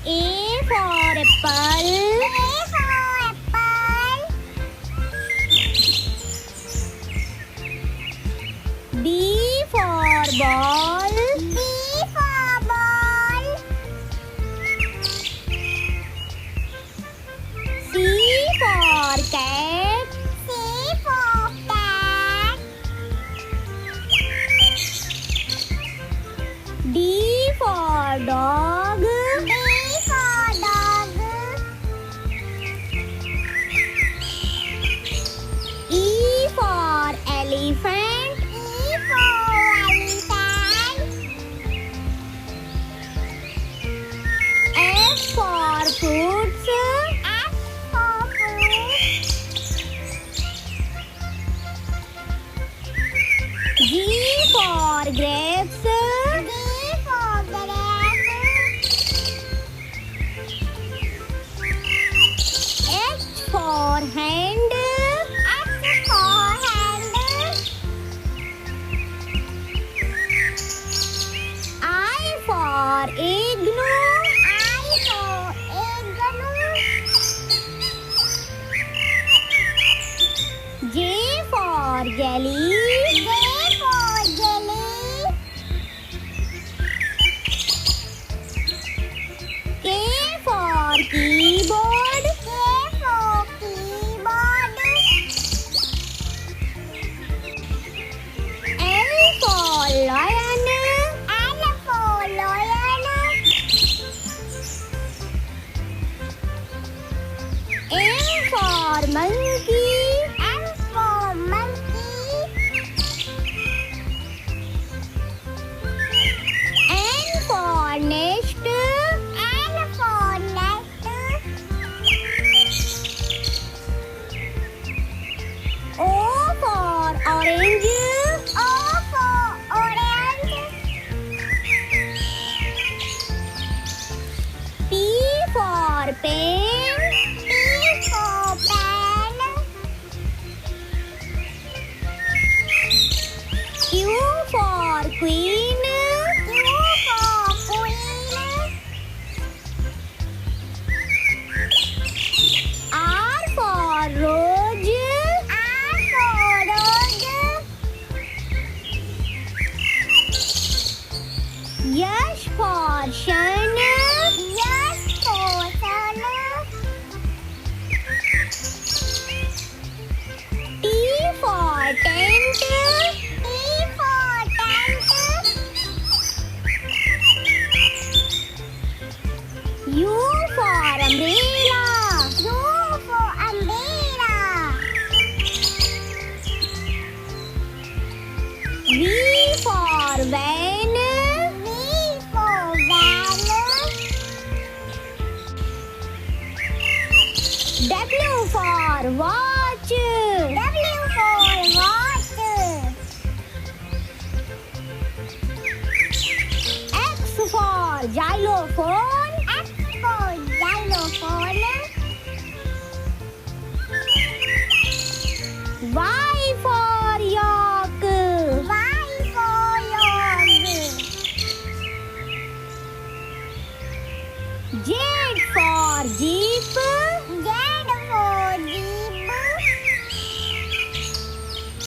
A for apple. B for ball. C for cat. D for dog. E for elephant. F for fruits. G for grapes. H for hand. I for igloo. J for jelly. K for keyboard. L for lion. M for monkey. N for nest. O for orange. P for pen. Q for queen. R for rose. S for sun. T for tent. U for umbrella. V for van. W for watch. X for xylophone.